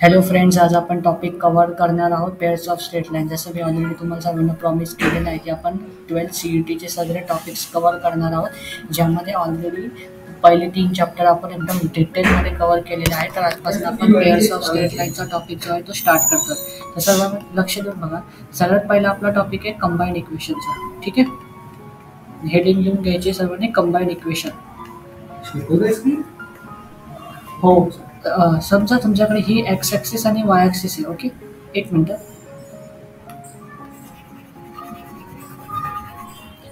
Hello friends, आज आपण topic cover करणार आहोत पेअर्स ऑफ स्ट्रेट लाईन. जसं मी ऑलरेडी तुम्हाला सर्वांना प्रॉमिस केलेलं आहे की आपण 12th CETचे सगळे टॉपिक्स कव्हर करणार आहोत, ज्यामध्ये ऑलरेडी पहिले 3 चॅप्टर आपण एकदम डिटेलमध्ये कव्हर केलेले आहे. तर आजपासून आपण पेअर्स ऑफ स्ट्रेट लाईनचा टॉपिक जो आहे तो स्टार्ट करतो. तर सर्वांना लक्ष देऊन बघा. सगळ्यात पहिला आपला टॉपिक आहे कंबाईंड इक्वेशनचा. ठीक आहे, हेडिंग लिहून घ्यायचे सर्वांनी, कंबाईंड इक्वेशन. हो, समजा तुमच्याकडे ही एक्स ॲक्सिस आणि वाय ॲक्सिस आहे. ओके, एक मिनटं.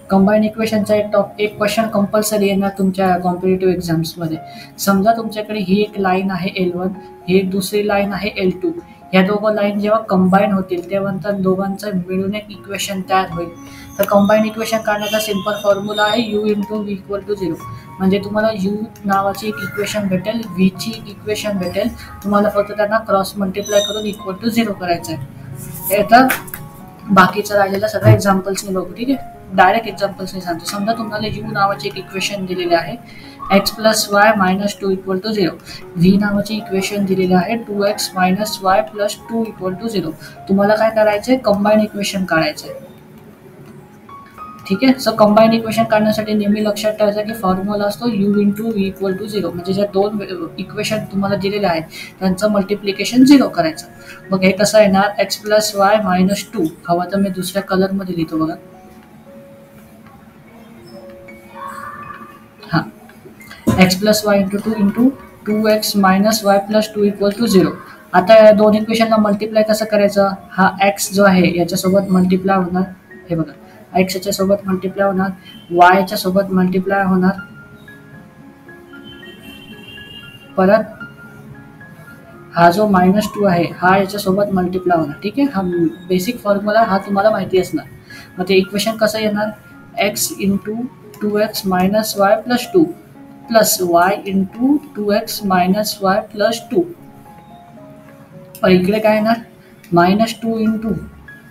कंबाईंड इक्वेशनचा एक क्वेश्चन कंपल्सरी येणार तुमच्या कॉम्पिटेटिव्ह एक्झाम्समध्ये. समजा तुमच्याकडे ही एक लाईन आहे L1, ही एक दुसरी लाईन आहे L2. या दोघं लाईन जेव्हा कंबाईन होतील तेव्हा दोघांचं मिळून एक इक्वेशन तयार होईल. तर कंबाईंड इक्वेशन काढण्याचा सिंपल फॉर्म्युला आहे U × V = 0. म्हणजे तुम्हाला U नावाची एक इक्वेशन भेटेल, व्हीची एक इक्वेशन भेटेल. तुम्हाला फक्त त्यांना क्रॉस मल्टिप्लाय करून =0 करायचं आहे. आता बाकीचं राहिलेलं सगळं एक्झाम्पल्सने बघू. ठीक आहे, डायरेक्ट एक्झाम्पल्सने सांगतो. समजा तुम्हाला U नावाचे एक इक्वेशन दिलेले आहे, x + y - 2 = 0. V नावाची इक्वेशन दिलेले आहे 2x - y + 2 = 0. तुम्हाला काय करायचं आहे, कंबाईंड इक्वेशन काढायचं आहे. ठीक आहे, सो कंबाईंड इक्वेशन काढण्यासाठी नेहमी लक्षात ठेवायचं की फॉर्म्युला असतो U × V = 0. म्हणजे ज्या दोन इक्वेशन तुम्हाला दिलेले आहेत त्यांचं मल्टिप्लिकेशन 0 करायचं. मग हे कसं येणार, x + y - 2. हवा तर मी दुसऱ्या कलरमध्ये लिहितो बघा. हां, x + y × 2 × 2x - y + 2 = 0. आता या दोन इक्वेशनला मल्टिप्लाय कसं करायचं, हा x जो आहे याच्यासोबत मल्टिप्लाय होणार. हे बघा, x याच्यासोबत मल्टिप्लाय होणार, y याच्यासोबत मल्टिप्लाय होणार, परत हा जो -2 आहे हा याच्यासोबत मल्टिप्लाय होणार. ठीक आहे, हा बेसिक फॉर्म्युला हा तुम्हाला माहिती असणार. मग ते इक्वेशन कसं येणार, x × 2x - y + 2 plus y × 2x - y + 2. और इकडे काय येणार, -2 ×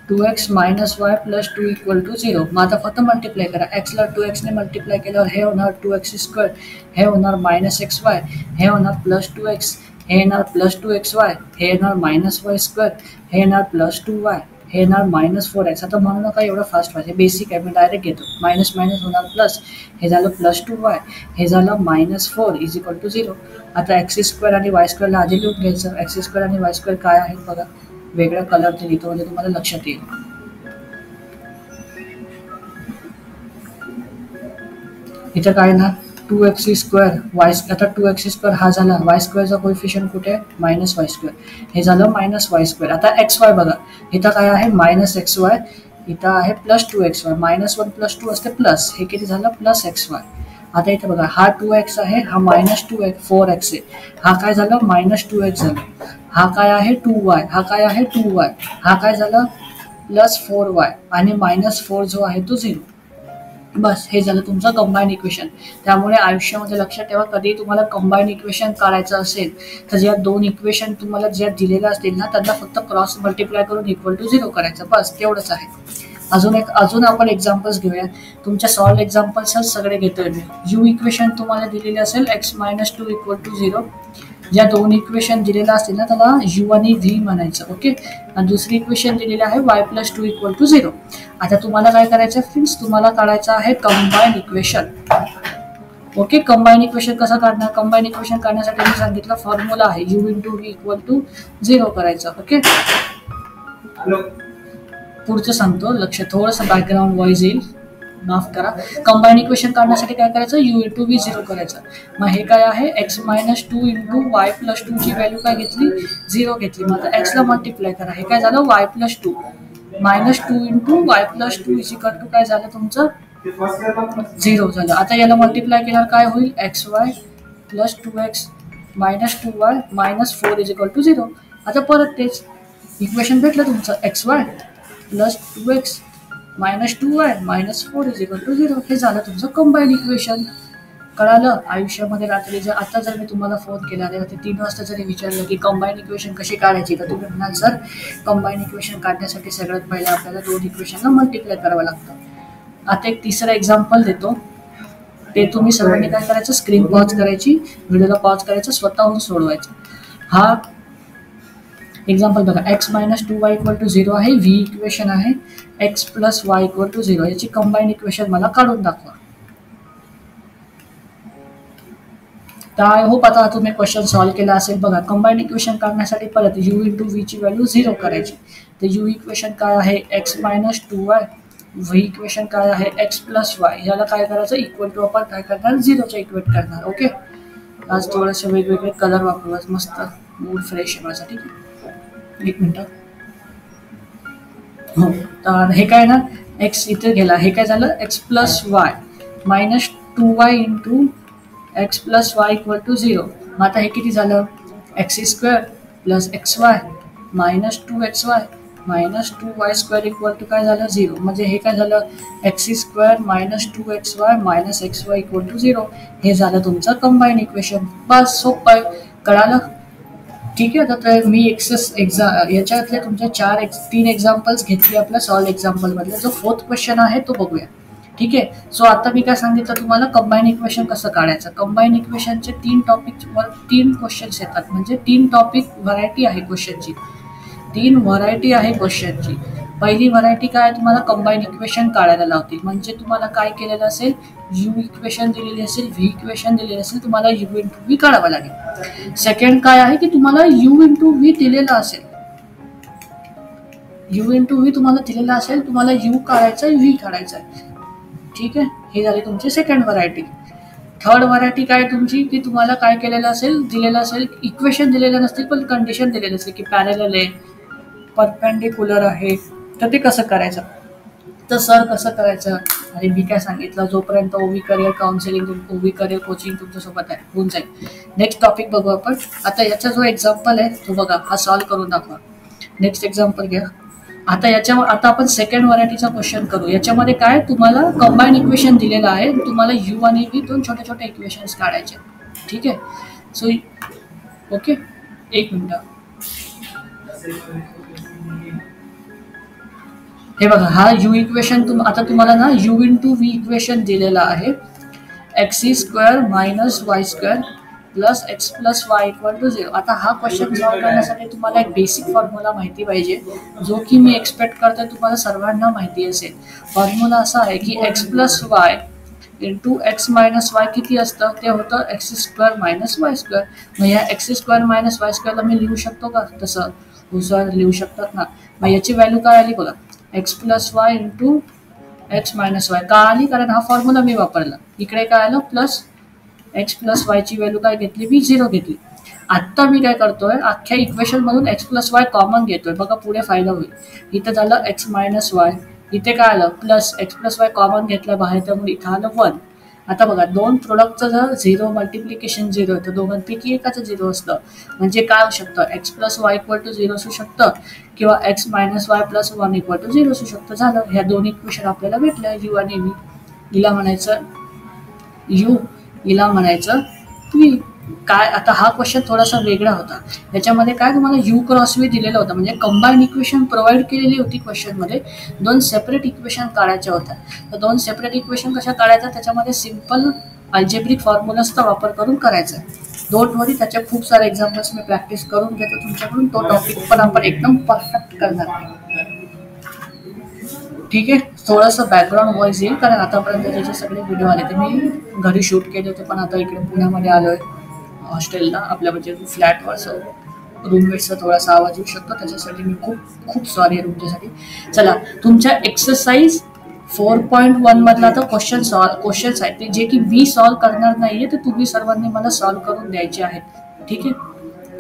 2x - y + 2 = 0. मग आता फक्त मल्टिप्लाय करा. x ला 2x ने मल्टिप्लाय केल्यावर हे होणार 2x², हे होणार -xy, हे होणार +2x, हे येणार +2xy, हे येणार -y², हे येणार +2y, हे येणार -4x. आता म्हणू नका एवढं फास्ट व्हायचं, बेसिक आहे, मी डायरेक्ट घेतो. मायनस मायनस होणार प्लस, हे झालं +2y, हे झालं -4 = 0. आता x² आणि y² ला आधी लिहून घ्यायचं. x² आणि y² काय आहेत बघा, वेगळ्या कलरने लिहितो म्हणजे तुम्हाला लक्षात येईल. इथं काय ना 2x², आता 2x² हा झाला, y² चा कोएफिशियंट कुठे आहे, -y², हे झालं -y². आता xy बघा, इथं काय आहे -xy, इथं आहे +2xy. -1 + 2 असते प्लस, हे किती झालं +xy. आता इथे बघा, हा 2x आहे, हा -2x 4x आहे, हा काय झालं -2x झालं. हा काय आहे 2y, हा काय आहे 2y, हा काय झालं +4y आणि -4 जो आहे तो 0. बस, हे झालं तुमचं कंबाईंड इक्वेशन. त्यामुळे आयुष्यामध्ये लक्षात ठेवा, कधी तुम्हाला कंबाईंड इक्वेशन काढायचं असेल तर ज्या दोन इक्वेशन तुम्हाला ज्या दिलेल्या असतील ना त्यांना फक्त क्रॉस मल्टिप्लाय करून =0 करायचं. बस तेवढंच आहे. अजून आपण एक्झाम्पल्स घेऊया. तुमच्या सॉल्व एक्झाम्पल्सच सगळे घेतोय मी. U इक्वेशन तुम्हाला दिलेली असेल x - 2 = 0. ज्या दोन इक्वेशन दिलेल्या असतील ना त्याला U आणि V म्हणायचं. ओके, आणि दुसरी इक्वेशन दिलेली आहे y + 2 = 0. आता तुम्हाला काय करायचं फ्रेंड्स, तुम्हाला काढायचं आहे combined equation. Okay, combined equation कसं काढणार, कंबाईंड इक्वेशन काढण्यासाठी मी सांगितलं फॉर्म्युला आहे U × V = 0 करायचं. ओके, पुढचं सांगतो, लक्ष, थोडंसं बॅकग्राऊंड व्हॉइस येईल, माफ करा. कंबाईंड इक्वेशन काढण्यासाठी काय करायचं, U × V 0 करायचं. मग हे काय आहे, x - 2 × y + 2 ची व्हॅल्यू काय घेतली, 0 घेतली. मग आता x ला मल्टिप्लाय करा, हे काय झालं y + 2, -2 × y + 2 = काय झालं तुमचं 0 झालं. आता याला मल्टिप्लाय केल्यावर काय होईल, xy + 2x - 2y - 4 = 0. आता परत तेच इक्वेशन भेटलं तुमचं, xy + 2x - 2y - 4 = 0. हे झालं तुमचं कंबाईंड इक्वेशन. कळालं. आयुष्यामध्ये रात्री आता जर मी तुम्हाला फोन केला आणि 3 वाजता जरी विचारलं की कंबाईंड इक्वेशन कशी काढायची, तर तुम्ही म्हणाल सर कंबाईंड इक्वेशन काढण्यासाठी सगळ्यात पहिले आपल्याला दोन इक्वेशनला मल्टिप्लाय करावं लागतं. आता एक तिसरं एक्झाम्पल देतो, ते तुम्ही सर्वांनी काय करायचं, स्क्रीन पॉज करायची, व्हिडिओला पॉज करायचं, स्वतःहून सोडवायचं. हा एक्झाम्पल बघा, x minus 2y equal to 0 आहे, व्ही इक्वेशन आहे, X plus Y equal to 0, याची कंबाईन इक्वेशन मला काढून दाखवा. तर आय होप आता तुम्ही क्वेश्चन सॉल्व्ह केला असेल. बघा, कंबाईन इक्वेशन काढण्यासाठी परत u इंटू व्हीची व्हॅल्यू 0 करायची. तर u इक्वेशन काय आहे, X minus 2y, V equation काय आहे, एक्स प्लस वाय, याला काय करायचं, इक्वल टू आपण काय करणार, 0च्या इक्वेट करणार. ओके, आज थोडेसे वेगवेगळे कलर वापरूया, मस्त मूड फ्रेश आहे माझा. ठीक आहे, एक मिनिट. हो, तर हे काय ना, एक्स इथे गेला, हे काय झालं, X plus Y minus 2y into X plus Y equal to 0. मग आता हे किती झालं, X square plus X Y minus 2xy minus 2y² equal to काय झालं, 0. म्हणजे हे काय झालं, X square minus 2xy minus xy equal to 0. हे झालं तुमचं कंबाईन इक्वेशन. बस, सोपं आहे, कळालं. ठीक आहे, तर मी याच्यातले तुमच्या 3 एक्झाम्पल्स घेतले आपल्या सॉल्व एक्झाम्पल मधले. जो 4th क्वेश्चन आहे तो बघूया. ठीक आहे, सो आता मी काय सांगितलं तुम्हाला, कंबाईन इक्वेशन कसं काढायचं. कंबाईन इक्वेशनचे 3 टॉपिकवर 3 क्वेश्चन्स येतात, म्हणजे 3 टॉपिक व्हरायटी आहे क्वेश्चनची, 3 व्हरायटी आहे क्वेश्चनची. पहिली व्हरायटी काय, तुम्हाला कंबाईन इक्वेशन काढायला लावतील. म्हणजे तुम्हाला काय केलेलं असेल, यू इक्वेशन दिलेली असेल, व्ही इक्वेशन दिलेली असेल, तुम्हाला यू इंटू व्ही काढावं लागेल. सेकंड काय आहे की तुम्हाला यू इंटू व्ही दिलेला असेल, यू इंटू व्ही तुम्हाला दिलेला असेल, तुम्हाला यू काढायचा आहे, व्ही काढायचा आहे. ठीक आहे, ही झाली तुमची सेकंड व्हरायटी. थर्ड व्हरायटी काय तुमची, की तुम्हाला काय केलेलं असेल, दिलेलं असेल, इक्वेशन दिलेलं नसतील पण कंडिशन दिलेलं असेल की पॅरेलल आहे, परपेंडिक्युलर आहे, तर ते कसं करायचं. तर सर कसं करायचं, अरे मी काय सांगितलं, जोपर्यंत ओवी करिअर काउन्सिलिंग, ओवी करिअर कोचिंग तुमच्यासोबत आहे, होऊन जाईल. नेक्स्ट टॉपिक बघू आपण. आता याचा जो एक्झाम्पल आहे तो बघा, हा सॉल्व्ह करून दाखवा. नेक्स्ट एक्झाम्पल घ्या. आता आपण सेकंड व्हरायटीचा क्वेश्चन करू. याच्यामध्ये काय, तुम्हाला कंबाईन इक्वेशन दिलेलं आहे, तुम्हाला यू आणि व्ही 2 छोटे छोटे इक्वेशन्स काढायचे. ठीक आहे, सो ओके, एक मिनिट. हे बघा, हा यू इक्वेशन आता तुम्हाला ना यू इंटू व्ही इक्वेशन दिलेला आहे, X square minus Y square plus X plus Y equal to 0. आता हा क्वेश्चन सॉल्व्ह करण्यासाठी तुम्हाला एक बेसिक फॉर्म्युला माहिती पाहिजे, जो की मी एक्सपेक्ट करते तुम्हाला सर्वांना माहिती असेल. फॉर्म्युला असा आहे की x plus Y into x minus Y किती असतं, ते होतं x square minus Y square. मग या एक्स स्क्वेअर मायनस वाय स्क्वेअरला मी लिहू शकतो का, तसं हो सर लिहू शकतात ना. मग याची व्हॅल्यू काय आली बघा, x plus Y into x minus Y. का आली, कारण हा फॉर्म्युला मी वापरला. इकडे काय आलं, प्लस एक्स प्लस वायची व्हॅल्यू काय घेतली, मी 0 घेतली. आत्ता मी काय करतोय, अख्ख्या इक्वेशन मधून एक्स प्लस वाय कॉमन घेतोय. बघा पुढे फायदा होईल. इथं झालं एक्स मायनस वाय, इथे काय आलं, plus X plus Y common घेतला बाहेर, त्यामुळे इथं आलं 1. आता बघा, 2 प्रोडक्टचं जर 0 मल्टिप्लिकेशन 0 तर दोघांपैकी एकाचं 0 असतं. म्हणजे काय होऊ शकतं, X plus Y equal to 0 असू शकतं, किंवा X minus Y plus 1 equal to 0 असू शकतं. झालं, ह्या 2 इक्वेशन आपल्याला भेटल्या, यू आणि व्ही. हिला म्हणायचं यू, हिला म्हणायचं व्ही. काय, आता हा क्वेश्चन थोडासा वेगळा होता. याच्यामध्ये काय, तुम्हाला यू क्रॉस व्ही दिलेलं होतं, म्हणजे कंबाईन इक्वेशन प्रोव्हाइड केलेली होती क्वेश्चनमध्ये. 2 सेपरेट इक्वेशन काढायच्या होत्या. तर 2 सेपरेट इक्वेशन कशा काढायच्या, त्याच्यामध्ये सिम्पल अल्जेब्रिक फॉर्म्युलाचा वापर करून करायचा. डोंट वरी, त्याच्या खूप सारे एक्झाम्पल्स मी प्रॅक्टिस करून घेतो तुमच्याकडून. तो टॉपिक पण आपण एकदम परफेक्ट करणार. ठीक आहे, थोडंसं बॅकग्राऊंड व्हॉइस येईल, कारण आतापर्यंत त्याचे सगळे व्हिडिओ आले ते मी घरी शूट केले होते, पण आता इकडे पुण्यामध्ये आलो आहे हॉस्टेलला, आपल्या म्हणजे फ्लॅटवर. रूममेटचा थोडासा आवाज येऊ शकतो, त्याच्यासाठी मी खूप खूप सॉरी आहे तुमच्यासाठी. चला, तुमच्या एक्सरसाइज 4.1 मधला आता क्वेश्चन्स आहेत, ते जे की मी सॉल्व्ह करणार नाहीये, ते तुम्ही सर्वांनी मला सॉल्व्ह करून द्यायचे आहेत. ठीक आहे,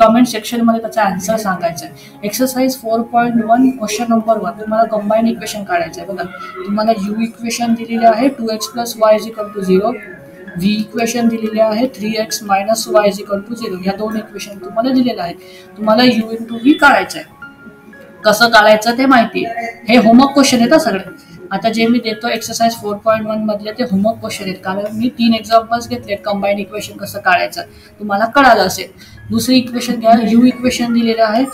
कमेंट सेक्शनमध्ये त्याचा आन्सर सांगायचा आहे. एक्सरसाइज 4.1 क्वेश्चन नंबर 1, तुम्हाला कंबाईन इक्वेशन काढायचं आहे. बघा, तुम्हाला यू इक्वेशन दिलेले आहे 2x plus Y is equal to 0, V equation दिलेले आहे 3x minus Y is equal to 0. या 2 इक्वेशन तुम्हाला दिलेले आहेत. तुम्हाला यू इंटू व्ही काढायचं आहे. कसं काढायचं ते माहिती आहे. हे होमवर्क क्वेश्चन आहेत सगळे. आता जे मी देतो एक्सरसाइज 4.1 मधले ते होमवर्क क्वेश्चन आहेत, कारण मी 3 एक्झाम्पल्स घेतले. कंबाईन इक्वेशन कसं काढायचं तुम्हाला कळालं असेल. दुसरी इक्वेशन घ्या, यू इक्वेशन दिलेलं आहे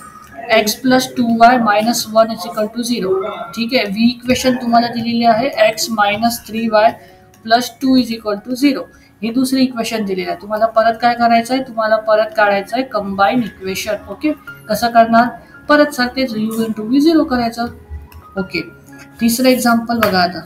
X plus 2y minus 1 is equal to 0. ठीक आहे, व्ही इक्वेशन तुम्हाला दिलेली आहे X minus 3y plus 2 is equal to 0. ही दुसरी इक्वेशन दिलेली आहे. तुम्हाला परत काय करायचं आहे, तुम्हाला परत काढायचं आहे कंबाईन इक्वेशन. ओके, कसं करणार, परत सर तेच u इंटू v 0 करायचं. ओके, तिसरं एक्झाम्पल बघा आता.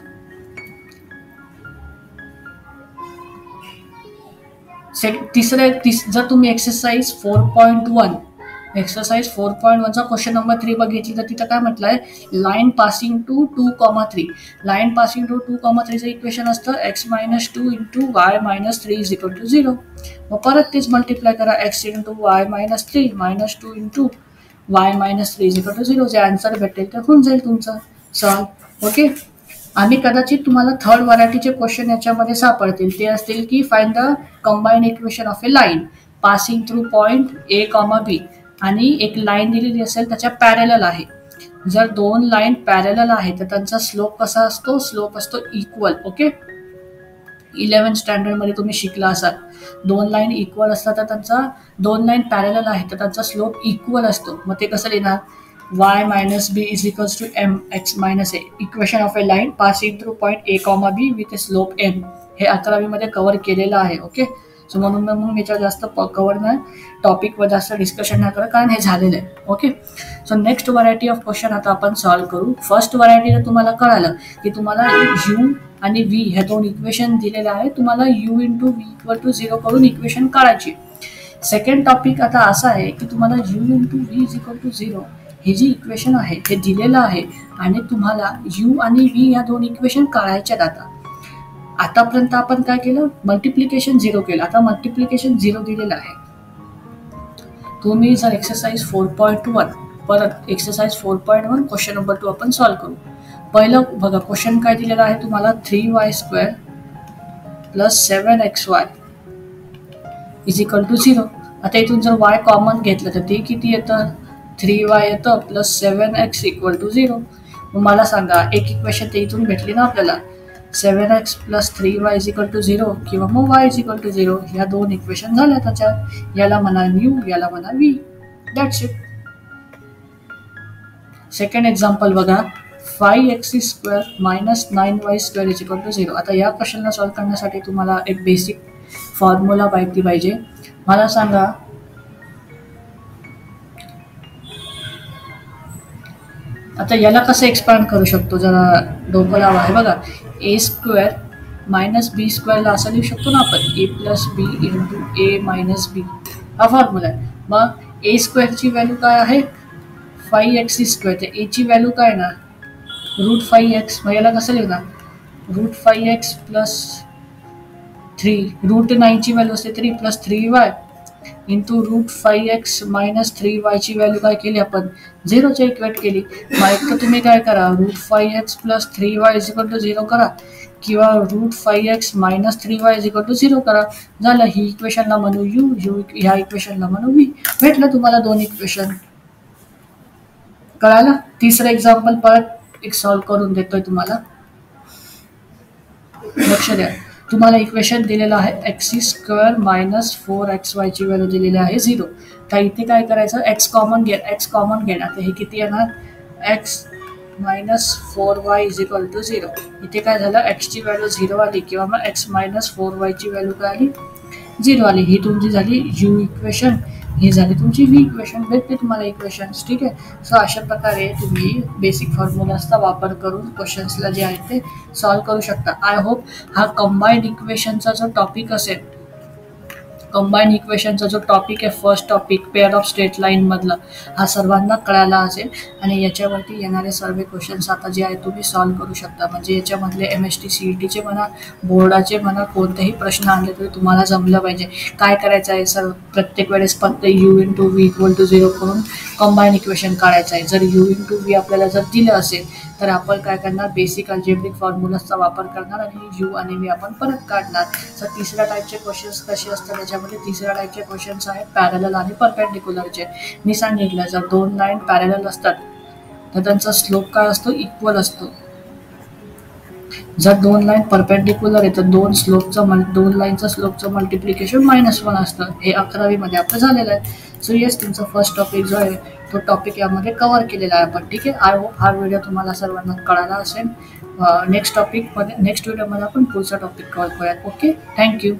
जर तुम्ही एक्सरसाइज 4.1चा क्वेश्चन नंबर 3 बघितली तर तिथं काय म्हटलंय, line passing to 2,3. Line passing to 2,3चं इक्वेशन असतं x-2 into y-3 is equal to 0. मग परत तेच मल्टिप्लाय करा, x into y-3 -2 into y-3 is equal to 0. जे आन्सर भेटेल ते होऊन जाईल तुमचं सॉल्व. ओके, आणि कदाचित तुम्हाला थर्ड व्हरायटीचे क्वेश्चन याच्यामध्ये सापडतील. ते असतील की find the combine equation of A line passing through point A, B आणि एक लाईन दिलेली असेल त्याच्या पॅरेलल आहे. जर दोन लाईन पॅरेलल आहे तर त्यांचा स्लोप कसा असतो, स्लोप असतो इक्वल. ओके, 11th स्टँडर्ड मध्ये तुम्ही शिकला असाल, दोन लाईन इक्वल असतात तर त्यांचा, दोन लाईन पॅरेलल आहे तर त्यांचा स्लोप इक्वल असतो. मग ते कसं लिहिणार, y minus b is equals to mx minus a. Equation of A line passing through point A, B with A slope m. हे 11वी मध्ये कव्हर केलेलं आहे. ओके, सो म्हणून मग याच्यावर जास्त कव्हर नाही, टॉपिकवर जास्त डिस्कशन नाही करत कारण हे झालेलं आहे. Okay, so next variety of question आता आपण सॉल्व्ह करू. फर्स्ट व्हरायटीला तुम्हाला कळालं की तुम्हाला u आणि v हे दोन इक्वेशन दिलेले आहे, तुम्हाला u into v equal to 0 करून इक्वेशन काढायची. सेकंड टॉपिक आता असा आहे की तुम्हाला u into v is equal to 0 हे जे इक्वेशन आहे हे दिलेलं आहे आणि तुम्हाला u आणि v या दोन इक्वेशन काढायच्या. आतापर्यंत आपण काय केलं, मल्टिप्लिकेशन 0 केलं. आता मल्टिप्लिकेशन 0 दिलेलं आहे. तुम्ही जर एक्सरसाइज 4.1 परत एक्सरसाइज 4.1 क्वेश्चन नंबर 2 आपण सॉल्व्ह करू. पहिलं बघा, क्वेश्चन काय दिलेलं आहे तुम्हाला, 3y² plus 7xy is equal to 0. आता इथून जर y कॉमन घेतलं तर ते किती येतं, 3y येतं प्लस 7x इक्वल टू 0. मग मला सांगा, एक इक्वेशन ते इथून भेटली ना आपल्याला, 7x plus 3y is equal to 0 किंवा मग y इज इक्वल टू 0. ह्या दोन इक्वेशन झाल्या त्याच्यात. याला म्हणा u, याला म्हणा v. That's it. Second example बघा, 5x² minus 9y² is equal to 0. आता या क्वेश्चनला सॉल्व्ह करण्यासाठी तुम्हाला एक बेसिक फॉर्म्युला माहिती पाहिजे. मला सांगा, आता याला कसं एक्सपांड करू शकतो, जरा डोकं लावा. आहे बघा, a² मायनस b² ला असं लिहू शकतो ना आपण, a plus b into a minus b. हा फॉर्म्युला आहे. मग a² ची व्हॅल्यू काय आहे, 5x². तर a ची व्हॅल्यू काय ना, √5x. मग याला कसं लिहिणार, √5x प्लस 3. √9 ची व्हॅल्यू असते 3 plus 3y into √5x minus 3y ची व्हॅल्यू काय केली आपण, 0 च्या इक्वेट केली. मग एक तर तुम्ही काय करा, √5x plus 3y is equal to 0 करा किंवा √5x minus 3y is equal to 0 करा. झालं, ही इक्वेशनला म्हणू u, ह्या इक्वेशनला म्हणू v. भेटलं तुम्हाला दोन इक्वेशन. कळालं. तिसरं एक्झाम्पल परत एक सॉल्व्ह करून देतोय तुम्हाला, लक्ष द्या. तुम्हाला इक्वेशन दिलेलं आहे x² मायनस 4xy ची व्हॅल्यू दिलेली आहे 0. तर इथे काय करायचं, x कॉमन घेणार. तर हे किती येणार, x minus 4y is equal to 0. इथे काय झालं, x ची व्हॅल्यू 0 आली किंवा मग x मायनस 4y ची व्हॅल्यू काय आली, 0 आली. ही तुमची झाली u इक्वेशन, ही झाली तुमची v इक्वेशन. भेटते तुम्हाला इक्वेशन्स. ठीक आहे. सो अशा प्रकारे तुम्ही बेसिक फॉर्म्युलाचा वापर करून क्वेश्चन्सला जे आहे ते सॉल्व्ह करू शकता. आय होप हा कंबाईंड इक्वेशनचा जो टॉपिक असेल, कंबाईंड इक्वेशनचा जो टॉपिक आहे, first topic pair of straight line मधला, हा सर्वांना कळायला असेल आणि याच्यावरती येणारे सर्व क्वेश्चन्स आता जे आहेत तुम्ही सॉल्व्ह करू शकता. म्हणजे याच्यामधले MST CETचे म्हणा, बोर्डाचे म्हणा, कोणतेही प्रश्न आणले तरी तुम्हाला जमलं पाहिजे. काय करायचं आहे सर, प्रत्येक वेळेस फक्त u into v equal to 0 करून कंबाईंड इक्वेशन काढायचं आहे. जर u इंटू v आपल्याला जर दिलं असेल तर आपण काय करणार, बेसिक अल्जेब्रिक फॉर्म्युलाचा वापर करणार आणि u आणि v आपण परत काढणार. तर तिसऱ्या टाईपचे क्वेश्चन्स कसे असतात, त्याच्यामध्ये तिसऱ्या टाईपचे क्वेश्चन्स आहेत पॅरलल आणि परपेंडिक्युलरचे. मी सांगितलं, जर दोन लाईन पॅरलल असतात तर त्यांचा स्लोप काय असतो, इक्वल असतो. जर दोन लाईन परपेंडिक्युलर आहे तर दोन लाईनचं स्लोपचं मल्टिप्लिकेशन -1 असतं. हे 11वी मध्ये आपलं झालेलं आहे. सो येस, तुमचा फर्स्ट टॉपिक जो आहे तो टॉपिक यामध्ये कव्हर केलेला आहे आपण. ठीक आहे. आय होप हा व्हिडिओ तुम्हाला सर्वांना कळाला असेल. नेक्स्ट व्हिडिओमध्ये आपण पुढचा टॉपिक कव्हर करूयात. Okay, thank you.